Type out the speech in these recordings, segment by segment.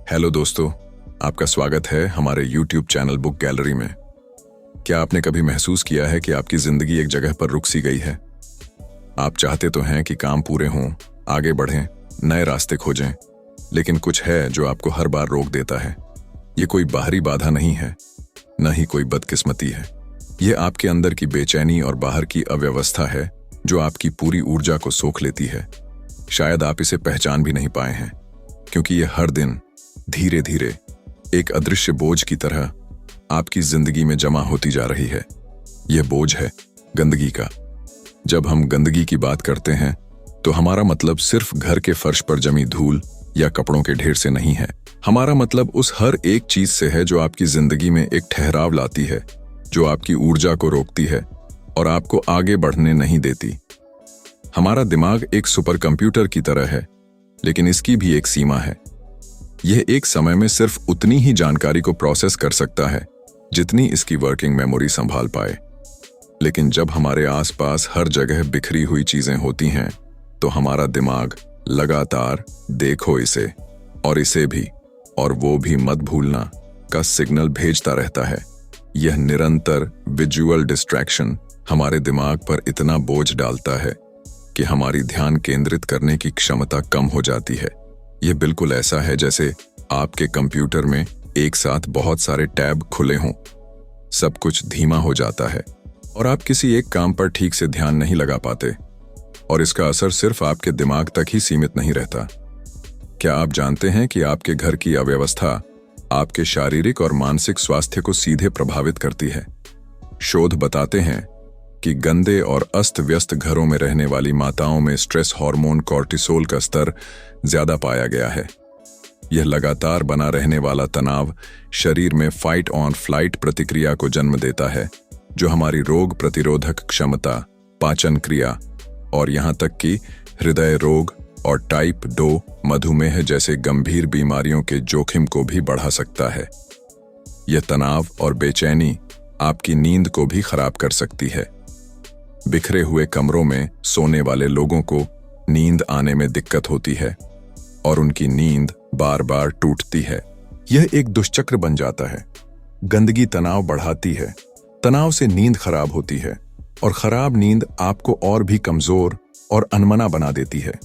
Hello दोस्तों, आपका स्वागत है हमारे YouTube चैनल बुक गैलरी में। क्या आपने कभी महसूस किया है कि आपकी जिंदगी एक जगह पर रुक सी गई है? आप चाहते तो हैं कि काम पूरे हों, आगे बढ़ें, नए रास्ते खोजें, लेकिन कुछ है जो आपको हर बार रोक देता है। ये कोई बाहरी बाधा नहीं है, न ही कोई बदकिस्मती है। ये आपके अंदर की बेचैनी और बाहर की अव्यवस्था है जो आपकी पूरी ऊर्जा को सोख लेती है। शायद आप इसे पहचान भी नहीं पाए हैं, क्योंकि ये हर दिन धीरे धीरे एक अदृश्य बोझ की तरह आपकी जिंदगी में जमा होती जा रही है। यह बोझ है गंदगी का। जब हम गंदगी की बात करते हैं तो हमारा मतलब सिर्फ घर के फर्श पर जमी धूल या कपड़ों के ढेर से नहीं है। हमारा मतलब उस हर एक चीज से है जो आपकी जिंदगी में एक ठहराव लाती है, जो आपकी ऊर्जा को रोकती है और आपको आगे बढ़ने नहीं देती। हमारा दिमाग एक सुपर कंप्यूटर की तरह है, लेकिन इसकी भी एक सीमा है। यह एक समय में सिर्फ उतनी ही जानकारी को प्रोसेस कर सकता है जितनी इसकी वर्किंग मेमोरी संभाल पाए। लेकिन जब हमारे आसपास हर जगह बिखरी हुई चीजें होती हैं, तो हमारा दिमाग लगातार देखो इसे और इसे भी और वो भी मत भूलना का सिग्नल भेजता रहता है। यह निरंतर विजुअल डिस्ट्रैक्शन हमारे दिमाग पर इतना बोझ डालता है कि हमारी ध्यान केंद्रित करने की क्षमता कम हो जाती है। यह बिल्कुल ऐसा है जैसे आपके कंप्यूटर में एक साथ बहुत सारे टैब खुले हों। सब कुछ धीमा हो जाता है और आप किसी एक काम पर ठीक से ध्यान नहीं लगा पाते, और इसका असर सिर्फ आपके दिमाग तक ही सीमित नहीं रहता। क्या आप जानते हैं कि आपके घर की अव्यवस्था आपके शारीरिक और मानसिक स्वास्थ्य को सीधे प्रभावित करती है? शोध बताते हैं कि गंदे और अस्त व्यस्त घरों में रहने वाली माताओं में स्ट्रेस हार्मोन कॉर्टिसोल का स्तर ज्यादा पाया गया है। यह लगातार बना रहने वाला तनाव शरीर में फाइट ऑन फ्लाइट प्रतिक्रिया को जन्म देता है, जो हमारी रोग प्रतिरोधक क्षमता, पाचन क्रिया और यहां तक कि हृदय रोग और टाइप 2 मधुमेह जैसे गंभीर बीमारियों के जोखिम को भी बढ़ा सकता है। यह तनाव और बेचैनी आपकी नींद को भी खराब कर सकती है। बिखरे हुए कमरों में सोने वाले लोगों को नींद आने में दिक्कत होती है और उनकी नींद बार बार टूटती है। यह एक दुष्चक्र बन जाता है। गंदगी तनाव बढ़ाती है, तनाव से नींद खराब होती है और खराब नींद आपको और भी कमजोर और अनमना बना देती है।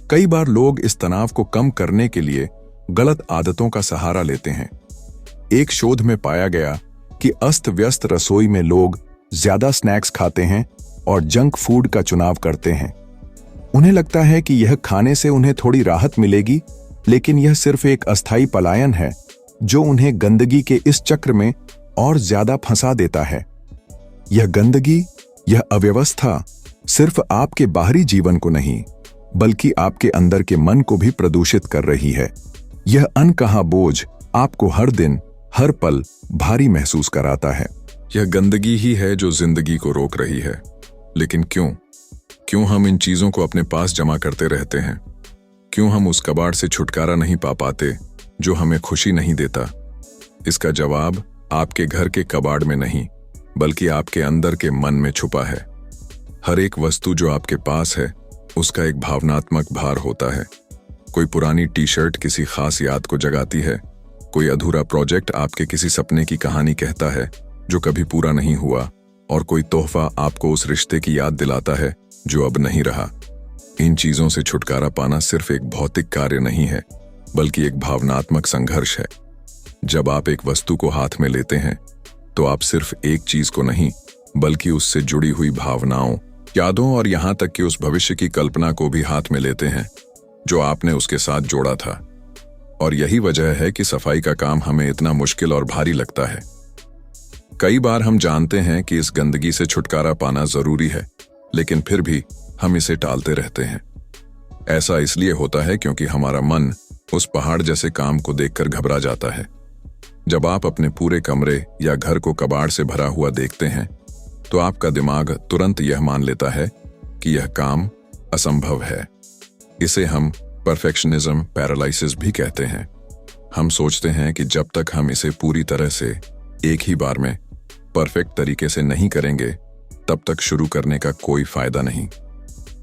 कई बार लोग इस तनाव को कम करने के लिए गलत आदतों का सहारा लेते हैं। एक शोध में पाया गया कि अस्त व्यस्त रसोई में लोग ज्यादा स्नैक्स खाते हैं और जंक फूड का चुनाव करते हैं। उन्हें लगता है कि यह खाने से उन्हें थोड़ी राहत मिलेगी, लेकिन यह सिर्फ एक अस्थायी पलायन है जो उन्हें गंदगी के इस चक्र में और ज्यादा फंसा देता है। यह गंदगी, यह अव्यवस्था सिर्फ आपके बाहरी जीवन को नहीं, बल्कि आपके अंदर के मन को भी प्रदूषित कर रही है। यह अनकहा बोझ आपको हर दिन, हर पल भारी महसूस कराता है। यह गंदगी ही है जो जिंदगी को रोक रही है। लेकिन क्यों हम इन चीजों को अपने पास जमा करते रहते हैं? क्यों हम उस कबाड़ से छुटकारा नहीं पा पाते जो हमें खुशी नहीं देता? इसका जवाब आपके घर के कबाड़ में नहीं, बल्कि आपके अंदर के मन में छुपा है। हर एक वस्तु जो आपके पास है, उसका एक भावनात्मक भार होता है। कोई पुरानी टी शर्ट किसी खास याद को जगाती है। कोई अधूरा प्रोजेक्ट आपके किसी सपने की कहानी कहता है जो कभी पूरा नहीं हुआ, और कोई तोहफा आपको उस रिश्ते की याद दिलाता है जो अब नहीं रहा। इन चीजों से छुटकारा पाना सिर्फ एक भौतिक कार्य नहीं है, बल्कि एक भावनात्मक संघर्ष है। जब आप एक वस्तु को हाथ में लेते हैं, तो आप सिर्फ एक चीज को नहीं, बल्कि उससे जुड़ी हुई भावनाओं, यादों और यहां तक कि उस भविष्य की कल्पना को भी हाथ में लेते हैं जो आपने उसके साथ जोड़ा था। और यही वजह है कि सफाई का काम हमें इतना मुश्किल और भारी लगता है। कई बार हम जानते हैं कि इस गंदगी से छुटकारा पाना जरूरी है, लेकिन फिर भी हम इसे टालते रहते हैं। ऐसा इसलिए होता है क्योंकि हमारा मन उस पहाड़ जैसे काम को देखकर घबरा जाता है। जब आप अपने पूरे कमरे या घर को कबाड़ से भरा हुआ देखते हैं, तो आपका दिमाग तुरंत यह मान लेता है कि यह काम असंभव है। इसे हम परफेक्शनिज्म पैरालिसिस भी कहते हैं। हम सोचते हैं कि जब तक हम इसे पूरी तरह से एक ही बार में परफेक्ट तरीके से नहीं करेंगे, तब तक शुरू करने का कोई फायदा नहीं।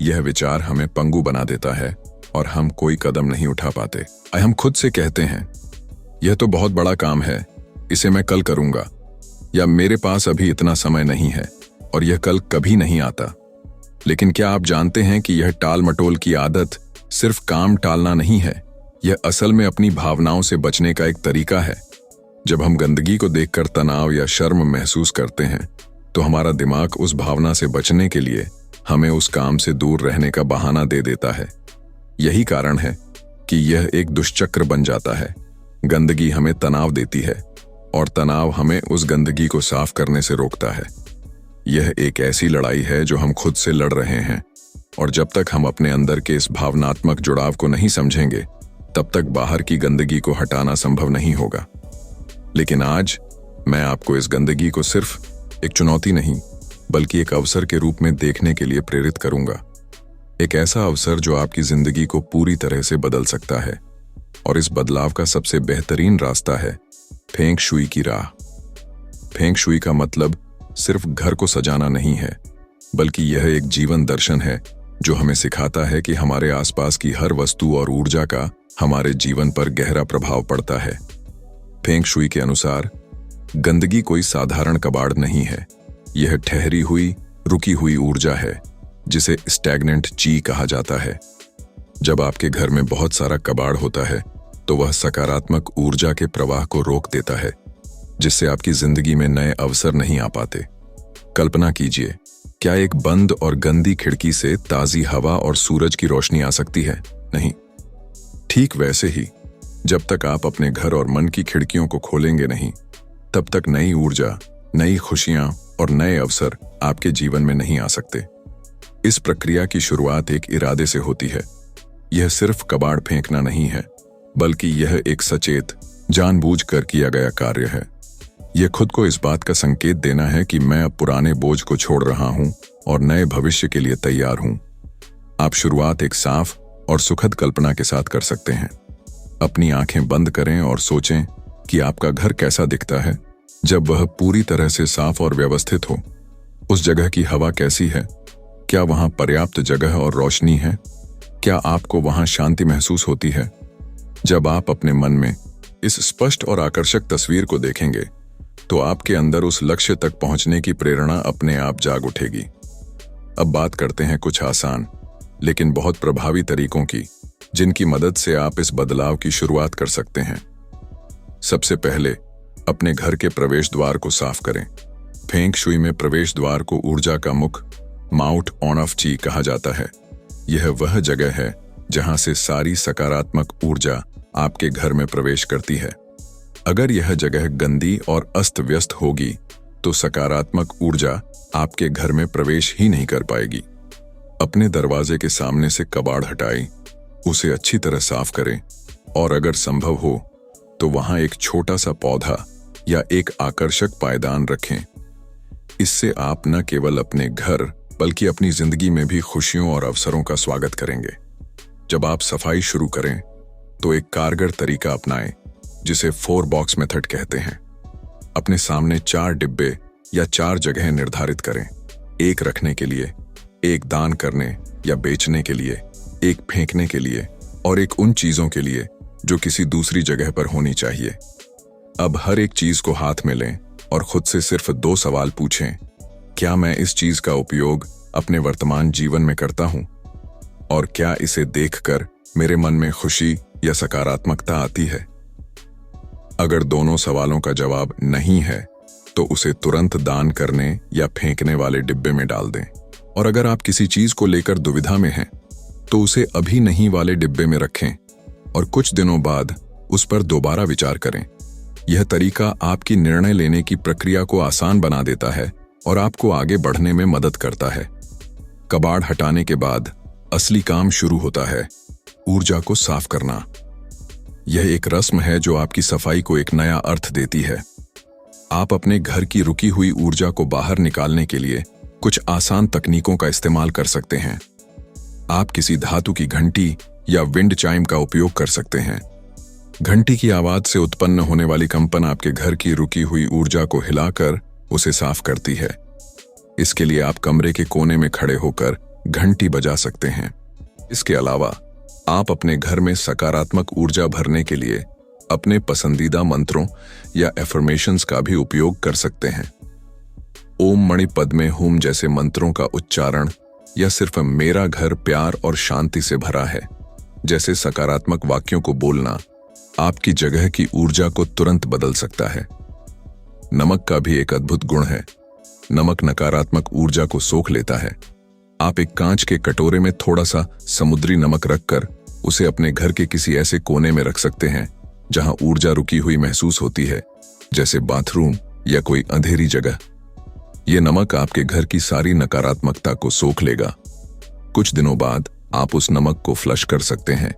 यह विचार हमें पंगु बना देता है और हम कोई कदम नहीं उठा पाते। हम खुद से कहते हैं, यह तो बहुत बड़ा काम है, इसे मैं कल करूंगा, या मेरे पास अभी इतना समय नहीं है, और यह कल कभी नहीं आता। लेकिन क्या आप जानते हैं कि यह टाल मटोल की आदत सिर्फ काम टालना नहीं है, यह असल में अपनी भावनाओं से बचने का एक तरीका है। जब हम गंदगी को देखकर तनाव या शर्म महसूस करते हैं, तो हमारा दिमाग उस भावना से बचने के लिए हमें उस काम से दूर रहने का बहाना दे देता है। यही कारण है कि यह एक दुष्चक्र बन जाता है। गंदगी हमें तनाव देती है और तनाव हमें उस गंदगी को साफ करने से रोकता है। यह एक ऐसी लड़ाई है जो हम खुद से लड़ रहे हैं, और जब तक हम अपने अंदर के इस भावनात्मक जुड़ाव को नहीं समझेंगे, तब तक बाहर की गंदगी को हटाना संभव नहीं होगा। लेकिन आज मैं आपको इस गंदगी को सिर्फ एक चुनौती नहीं, बल्कि एक अवसर के रूप में देखने के लिए प्रेरित करूंगा। एक ऐसा अवसर जो आपकी जिंदगी को पूरी तरह से बदल सकता है, और इस बदलाव का सबसे बेहतरीन रास्ता है फेंग शुई की राह। फेंग शुई का मतलब सिर्फ घर को सजाना नहीं है, बल्कि यह एक जीवन दर्शन है जो हमें सिखाता है कि हमारे आसपास की हर वस्तु और ऊर्जा का हमारे जीवन पर गहरा प्रभाव पड़ता है। फेंग शुई के अनुसार गंदगी कोई साधारण कबाड़ नहीं है, यह ठहरी हुई, रुकी हुई ऊर्जा है, जिसे स्टैग्नेंट ची कहा जाता है। जब आपके घर में बहुत सारा कबाड़ होता है, तो वह सकारात्मक ऊर्जा के प्रवाह को रोक देता है, जिससे आपकी जिंदगी में नए अवसर नहीं आ पाते। कल्पना कीजिए, क्या एक बंद और गंदी खिड़की से ताजी हवा और सूरज की रोशनी आ सकती है? नहीं। ठीक वैसे ही, जब तक आप अपने घर और मन की खिड़कियों को खोलेंगे नहीं, तब तक नई ऊर्जा, नई खुशियां और नए अवसर आपके जीवन में नहीं आ सकते। इस प्रक्रिया की शुरुआत एक इरादे से होती है। यह सिर्फ कबाड़ फेंकना नहीं है, बल्कि यह एक सचेत, जानबूझकर किया गया कार्य है। यह खुद को इस बात का संकेत देना है कि मैं अब पुराने बोझ को छोड़ रहा हूं और नए भविष्य के लिए तैयार हूं। आप शुरुआत एक साफ और सुखद कल्पना के साथ कर सकते हैं। अपनी आंखें बंद करें और सोचें कि आपका घर कैसा दिखता है जब वह पूरी तरह से साफ और व्यवस्थित हो। उस जगह की हवा कैसी है? क्या वहां पर्याप्त जगह और रोशनी है? क्या आपको वहां शांति महसूस होती है? जब आप अपने मन में इस स्पष्ट और आकर्षक तस्वीर को देखेंगे, तो आपके अंदर उस लक्ष्य तक पहुंचने की प्रेरणा अपने आप जाग उठेगी। अब बात करते हैं कुछ आसान लेकिन बहुत प्रभावी तरीकों की, जिनकी मदद से आप इस बदलाव की शुरुआत कर सकते हैं। सबसे पहले, अपने घर के प्रवेश द्वार को साफ करें। फेंग शुई में प्रवेश द्वार को ऊर्जा का मुख, माउट ऑन ऑफ ची कहा जाता है। यह वह जगह है जहां से सारी सकारात्मक ऊर्जा आपके घर में प्रवेश करती है। अगर यह जगह गंदी और अस्त व्यस्त होगी, तो सकारात्मक ऊर्जा आपके घर में प्रवेश ही नहीं कर पाएगी। अपने दरवाजे के सामने से कबाड़ हटाएं, उसे अच्छी तरह साफ करें, और अगर संभव हो तो वहां एक छोटा सा पौधा या एक आकर्षक पायदान रखें। इससे आप न केवल अपने घर बल्कि अपनी जिंदगी में भी खुशियों और अवसरों का स्वागत करेंगे। जब आप सफाई शुरू करें, तो एक कारगर तरीका अपनाएं जिसे 4 बॉक्स मेथड कहते हैं। अपने सामने 4 डिब्बे या 4 जगह निर्धारित करें। एक रखने के लिए, एक दान करने या बेचने के लिए, एक फेंकने के लिए, और एक उन चीजों के लिए जो किसी दूसरी जगह पर होनी चाहिए। अब हर एक चीज को हाथ में लें और खुद से सिर्फ 2 सवाल पूछें। क्या मैं इस चीज का उपयोग अपने वर्तमान जीवन में करता हूं? और क्या इसे देखकर मेरे मन में खुशी या सकारात्मकता आती है? अगर दोनों सवालों का जवाब नहीं है, तो उसे तुरंत दान करने या फेंकने वाले डिब्बे में डाल दें। और अगर आप किसी चीज को लेकर दुविधा में हैं, तो उसे अभी नहीं वाले डिब्बे में रखें और कुछ दिनों बाद उस पर दोबारा विचार करें। यह तरीका आपकी निर्णय लेने की प्रक्रिया को आसान बना देता है और आपको आगे बढ़ने में मदद करता है। कबाड़ हटाने के बाद असली काम शुरू होता है, ऊर्जा को साफ करना। यह एक रस्म है जो आपकी सफाई को एक नया अर्थ देती है। आप अपने घर की रुकी हुई ऊर्जा को बाहर निकालने के लिए कुछ आसान तकनीकों का इस्तेमाल कर सकते हैं। आप किसी धातु की घंटी या विंड चाइम का उपयोग कर सकते हैं। घंटी की आवाज से उत्पन्न होने वाली कंपन आपके घर की रुकी हुई ऊर्जा को हिलाकर उसे साफ करती है। इसके लिए आप कमरे के कोने में खड़े होकर घंटी बजा सकते हैं। इसके अलावा आप अपने घर में सकारात्मक ऊर्जा भरने के लिए अपने पसंदीदा मंत्रों या एफर्मेशंस का भी उपयोग कर सकते हैं। ओम मणि पद्मे हूम जैसे मंत्रों का उच्चारण या सिर्फ मेरा घर प्यार और शांति से भरा है जैसे सकारात्मक वाक्यों को बोलना आपकी जगह की ऊर्जा को तुरंत बदल सकता है। नमक का भी एक अद्भुत गुण है। नमक नकारात्मक ऊर्जा को सोख लेता है। आप एक कांच के कटोरे में थोड़ा सा समुद्री नमक रखकर उसे अपने घर के किसी ऐसे कोने में रख सकते हैं जहां ऊर्जा रुकी हुई महसूस होती है, जैसे बाथरूम या कोई अंधेरी जगह। यह नमक आपके घर की सारी नकारात्मकता को सोख लेगा। कुछ दिनों बाद आप उस नमक को फ्लश कर सकते हैं।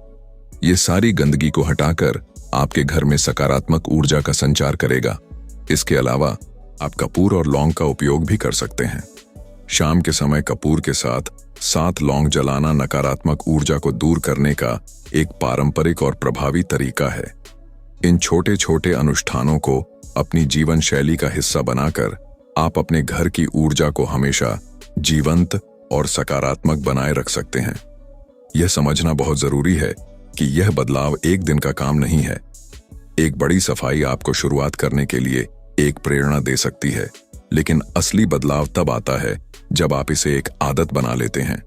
ये सारी गंदगी को हटाकर आपके घर में सकारात्मक ऊर्जा का संचार करेगा। इसके अलावा आप कपूर और लौंग का उपयोग भी कर सकते हैं। शाम के समय कपूर के साथ 7 लौंग जलाना नकारात्मक ऊर्जा को दूर करने का एक पारंपरिक और प्रभावी तरीका है। इन छोटे छोटे अनुष्ठानों को अपनी जीवन शैली का हिस्सा बनाकर आप अपने घर की ऊर्जा को हमेशा जीवंत और सकारात्मक बनाए रख सकते हैं। यह समझना बहुत जरूरी है कि यह बदलाव एक दिन का काम नहीं है। एक बड़ी सफाई आपको शुरुआत करने के लिए एक प्रेरणा दे सकती है, लेकिन असली बदलाव तब आता है जब आप इसे एक आदत बना लेते हैं।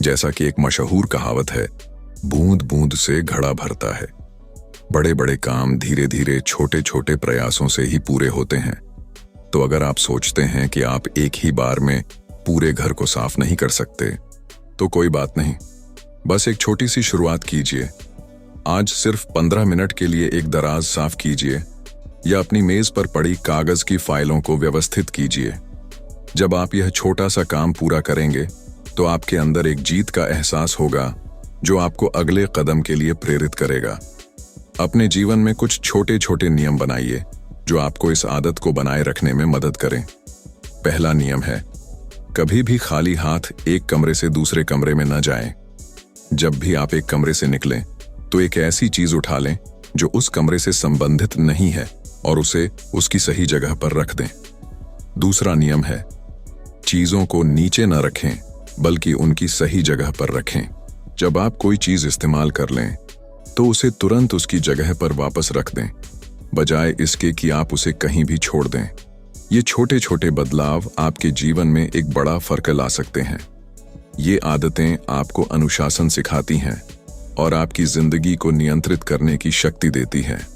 जैसा कि एक मशहूर कहावत है, बूंद बूंद से घड़ा भरता है। बड़े बड़े काम धीरे धीरे छोटे छोटे प्रयासों से ही पूरे होते हैं। तो अगर आप सोचते हैं कि आप एक ही बार में पूरे घर को साफ नहीं कर सकते, तो कोई बात नहीं, बस एक छोटी सी शुरुआत कीजिए। आज सिर्फ 15 मिनट के लिए एक दराज साफ कीजिए या अपनी मेज पर पड़ी कागज की फाइलों को व्यवस्थित कीजिए। जब आप यह छोटा सा काम पूरा करेंगे तो आपके अंदर एक जीत का एहसास होगा जो आपको अगले कदम के लिए प्रेरित करेगा। अपने जीवन में कुछ छोटे छोटे नियम बनाइए जो आपको इस आदत को बनाए रखने में मदद करें। पहला नियम है, कभी भी खाली हाथ एक कमरे से दूसरे कमरे में न जाएं। जब भी आप एक कमरे से निकलें तो एक ऐसी चीज उठा लें जो उस कमरे से संबंधित नहीं है और उसे उसकी सही जगह पर रख दें। दूसरा नियम है, चीजों को नीचे न रखें बल्कि उनकी सही जगह पर रखें। जब आप कोई चीज इस्तेमाल कर लें तो उसे तुरंत उसकी जगह पर वापस रख दें, बजाय इसके कि आप उसे कहीं भी छोड़ दें। ये छोटे छोटे बदलाव आपके जीवन में एक बड़ा फर्क ला सकते हैं। ये आदतें आपको अनुशासन सिखाती हैं और आपकी जिंदगी को नियंत्रित करने की शक्ति देती हैं।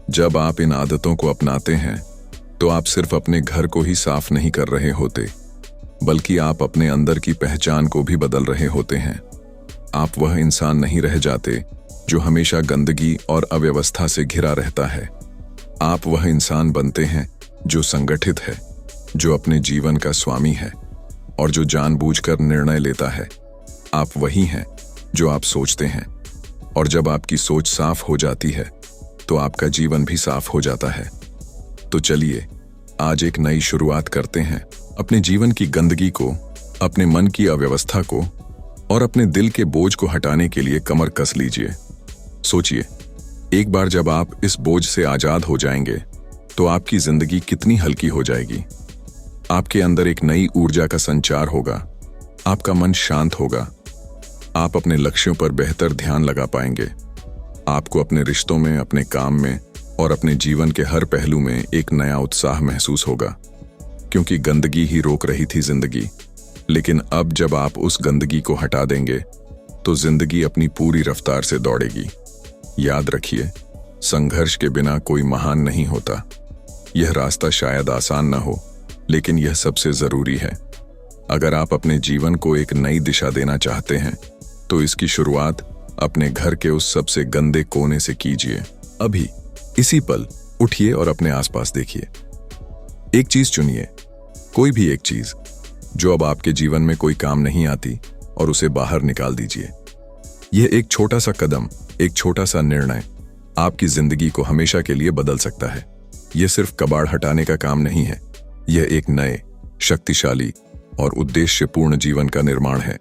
जब आप इन आदतों को अपनाते हैं तो आप सिर्फ अपने घर को ही साफ नहीं कर रहे होते, बल्कि आप अपने अंदर की पहचान को भी बदल रहे होते हैं। आप वह इंसान नहीं रह जाते जो हमेशा गंदगी और अव्यवस्था से घिरा रहता है। आप वह इंसान बनते हैं जो संगठित है, जो अपने जीवन का स्वामी है और जो जानबूझकर निर्णय लेता है। आप वही हैं जो आप सोचते हैं, और जब आपकी सोच साफ हो जाती है तो आपका जीवन भी साफ हो जाता है। तो चलिए आज एक नई शुरुआत करते हैं। अपने जीवन की गंदगी को, अपने मन की अव्यवस्था को और अपने दिल के बोझ को हटाने के लिए कमर कस लीजिए। सोचिए, एक बार जब आप इस बोझ से आजाद हो जाएंगे तो आपकी जिंदगी कितनी हल्की हो जाएगी। आपके अंदर एक नई ऊर्जा का संचार होगा, आपका मन शांत होगा, आप अपने लक्ष्यों पर बेहतर ध्यान लगा पाएंगे। आपको अपने रिश्तों में, अपने काम में और अपने जीवन के हर पहलू में एक नया उत्साह महसूस होगा, क्योंकि गंदगी ही रोक रही थी जिंदगी। लेकिन अब जब आप उस गंदगी को हटा देंगे तो जिंदगी अपनी पूरी रफ्तार से दौड़ेगी। याद रखिए, संघर्ष के बिना कोई महान नहीं होता। यह रास्ता शायद आसान न हो, लेकिन यह सबसे जरूरी है। अगर आप अपने जीवन को एक नई दिशा देना चाहते हैं तो इसकी शुरुआत अपने घर के उस सबसे गंदे कोने से कीजिए। अभी इसी पल उठिए और अपने आसपास देखिए। एक चीज चुनिए, कोई भी एक चीज जो अब आपके जीवन में कोई काम नहीं आती, और उसे बाहर निकाल दीजिए। यह एक छोटा सा कदम, एक छोटा सा निर्णय आपकी जिंदगी को हमेशा के लिए बदल सकता है। यह सिर्फ कबाड़ हटाने का काम नहीं है, यह एक नए, शक्तिशाली और उद्देश्यपूर्ण जीवन का निर्माण है।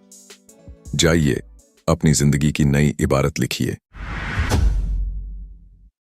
जाइए, अपनी जिंदगी की नई इबारत लिखिए।